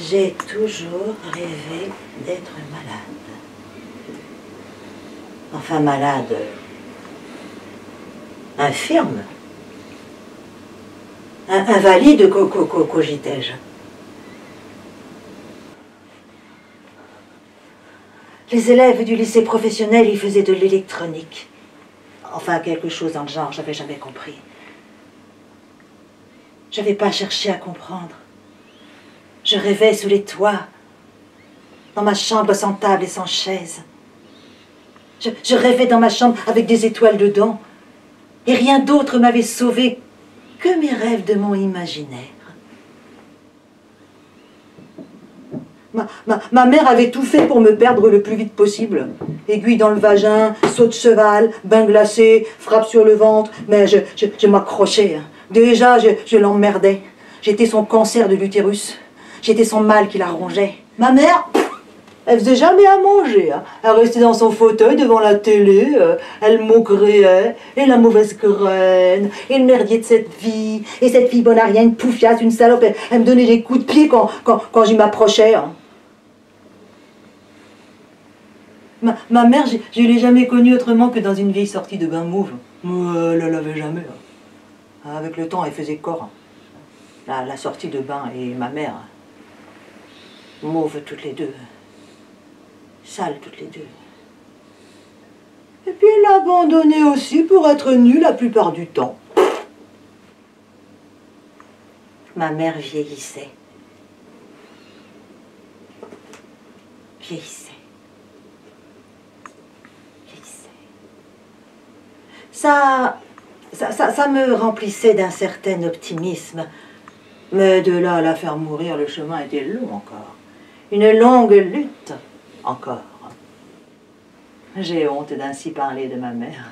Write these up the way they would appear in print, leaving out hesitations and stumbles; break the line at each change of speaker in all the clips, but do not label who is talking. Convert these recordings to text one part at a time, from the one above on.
J'ai toujours rêvé d'être malade. Enfin, malade. Infirme. Invalide, cogitais-je. Les élèves du lycée professionnel y faisaient de l'électronique. Enfin, quelque chose dans le genre, j'avais jamais compris. J'avais pas cherché à comprendre. Je rêvais sous les toits, dans ma chambre sans table et sans chaise. Je rêvais dans ma chambre avec des étoiles dedans. Et rien d'autre m'avait sauvé que mes rêves de mon imaginaire. Ma mère avait tout fait pour me perdre le plus vite possible. Aiguille dans le vagin, saut de cheval, bain glacé, frappe sur le ventre. Mais je m'accrochais. Déjà, je l'emmerdais. J'étais son cancer de l'utérus. J'étais son mal qui la rongeait. Ma mère, elle faisait jamais à manger. Hein. Elle restait dans son fauteuil devant la télé. Elle maugréait. Et la mauvaise graine. Et le merdier de cette vie. Et cette fille bonarienne, poufiasse, une salope. Elle me donnait des coups de pied quand j'y m'approchais. Hein. Ma mère, je ne l'ai jamais connue autrement que dans une vieille sortie de bain mauve. Elle ne l'avait jamais. Hein. Avec le temps, elle faisait corps. La sortie de bain et ma mère. Mauves toutes les deux. Sales toutes les deux. Et puis elle l'a abandonnée aussi pour être nue la plupart du temps. Ma mère vieillissait. Vieillissait. Ça me remplissait d'un certain optimisme. Mais de là à la faire mourir, le chemin était long encore. Une longue lutte encore. J'ai honte d'ainsi parler de ma mère.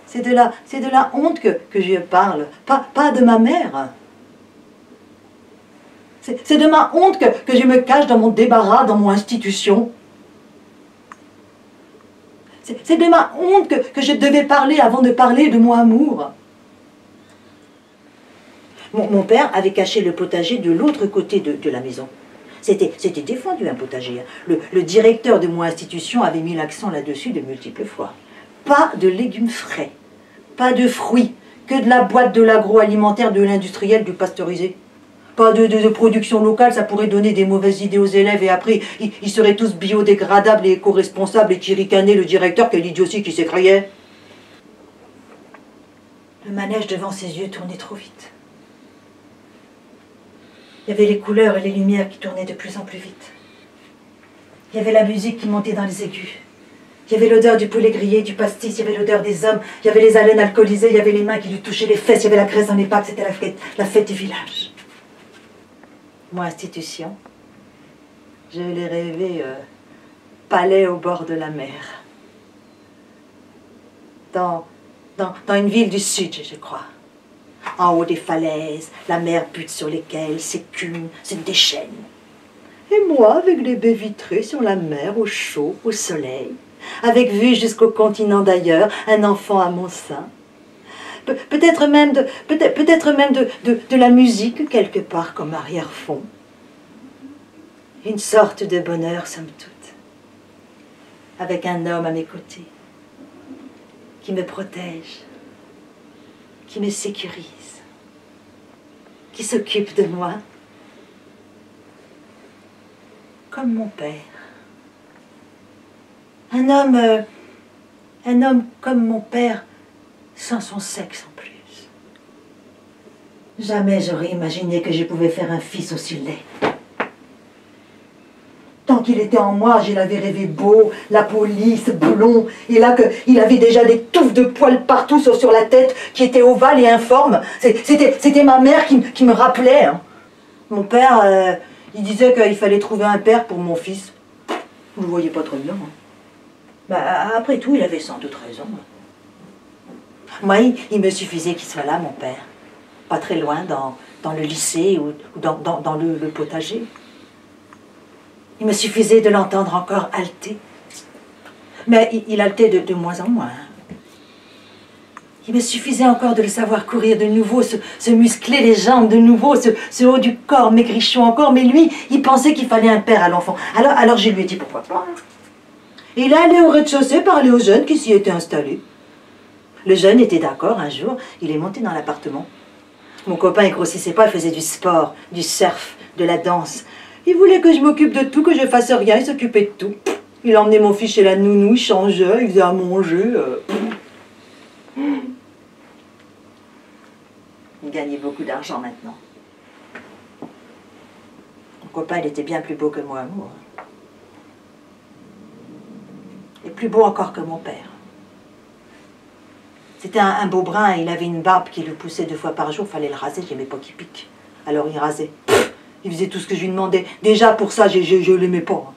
C'est de la honte que je parle, pas de ma mère. C'est de ma honte que je me cache dans mon débarras, dans mon institution. C'est de ma honte que je devais parler avant de parler de mon amour. Mon père avait caché le potager de l'autre côté de la maison. C'était défendu un potager. Le directeur de mon institution avait mis l'accent là-dessus de multiples fois. Pas de légumes frais, pas de fruits, que de la boîte de l'agroalimentaire, de l'industriel, du pasteurisé. Pas de production locale, ça pourrait donner des mauvaises idées aux élèves et après, ils seraient tous biodégradables et éco-responsables et qui ricanaient le directeur, quel idiotie qui s'écriait. Le manège devant ses yeux tournait trop vite. Il y avait les couleurs et les lumières qui tournaient de plus en plus vite. Il y avait la musique qui montait dans les aigus. Il y avait l'odeur du poulet grillé, du pastis, il y avait l'odeur des hommes, il y avait les haleines alcoolisées, il y avait les mains qui lui touchaient les fesses, il y avait la graisse dans les pattes, c'était la fête du village. Moi, institution, je l'ai rêvé palais au bord de la mer. Dans une ville du sud, je crois. En haut des falaises, la mer bute sur lesquelles s'écume, se déchaîne. Et moi, avec les baies vitrées sur la mer, au chaud, au soleil, avec vue jusqu'au continent d'ailleurs, un enfant à mon sein. Peut-être même de la musique quelque part comme arrière-fond. Une sorte de bonheur, somme toute, avec un homme à mes côtés, qui me protège, qui me sécurise, qui s'occupe de moi, comme mon père. Un homme comme mon père, sans son sexe en plus. Jamais j'aurais imaginé que je pouvais faire un fils aussi laid. Tant qu'il était en moi, je l'avais rêvé beau, la police, blond, et là qu'il avait déjà des touffes de poils partout sur la tête, qui étaient ovales et informes. C'était ma mère qui me rappelait. Hein. Mon père, il disait qu'il fallait trouver un père pour mon fils. Vous ne le voyez pas très bien. Hein. Bah, après tout, il avait sans doute raison. Moi, il me suffisait qu'il soit là, mon père. Pas très loin, dans le lycée ou dans le potager. Il me suffisait de l'entendre encore halter. Mais il haltait de moins en moins. Il me suffisait encore de le savoir courir de nouveau, se muscler les jambes de nouveau, ce haut du corps maigrichon encore. Mais lui, il pensait qu'il fallait un père à l'enfant. Alors je lui ai dit pourquoi pas. Et il est allé au rez-de-chaussée parler aux jeunes qui s'y étaient installés. Le jeune était d'accord. Un jour, il est monté dans l'appartement. Mon copain, il grossissait pas, il faisait du sport, du surf, de la danse. Il voulait que je m'occupe de tout, que je fasse rien, il s'occupait de tout. Il emmenait mon fils chez la nounou, il changeait, il faisait à manger. Il gagnait beaucoup d'argent maintenant. Mon copain, il était bien plus beau que moi, amour. Et plus beau encore que mon père. C'était un beau brun, il avait une barbe qui le poussait 2 fois par jour, il fallait le raser, j'aimais pas qu'il pique. Alors il rasait. Il faisait tout ce que je lui demandais. Déjà pour ça, je l'aimais pas.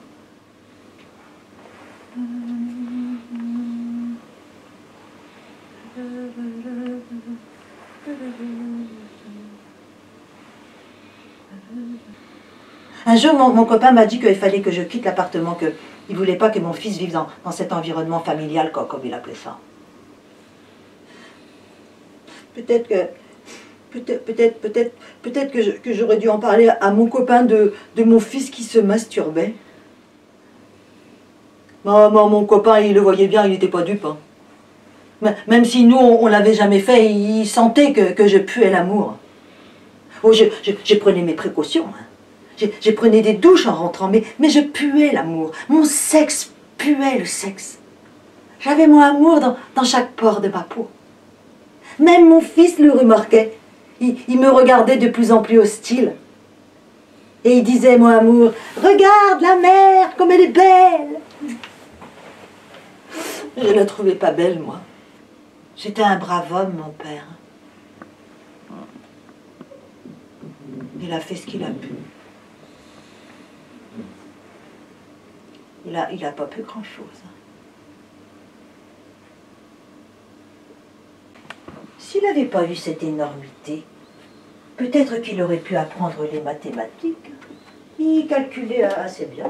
Un jour, mon copain m'a dit qu'il fallait que je quitte l'appartement, qu'il ne voulait pas que mon fils vive dans cet environnement familial, comme il appelait ça. Peut-être que j'aurais dû en parler à mon copain de mon fils qui se masturbait. Mon copain, il le voyait bien, il n'était pas dupe. Hein. Même si nous, on ne l'avait jamais fait, il sentait que je puais l'amour. Oh, je prenais mes précautions. Hein. Je prenais des douches en rentrant, mais je puais l'amour. Mon sexe puait le sexe. J'avais mon amour dans chaque pore de ma peau. Même mon fils le remarquait. Il me regardait de plus en plus hostile. Et il disait, mon amour, regarde la mer, comme elle est belle. Je ne la trouvais pas belle, moi. J'étais un brave homme, mon père. Il a fait ce qu'il a pu. Il a pas pu grand-chose. S'il n'avait pas eu cette énormité, peut-être qu'il aurait pu apprendre les mathématiques. Il calculait assez bien.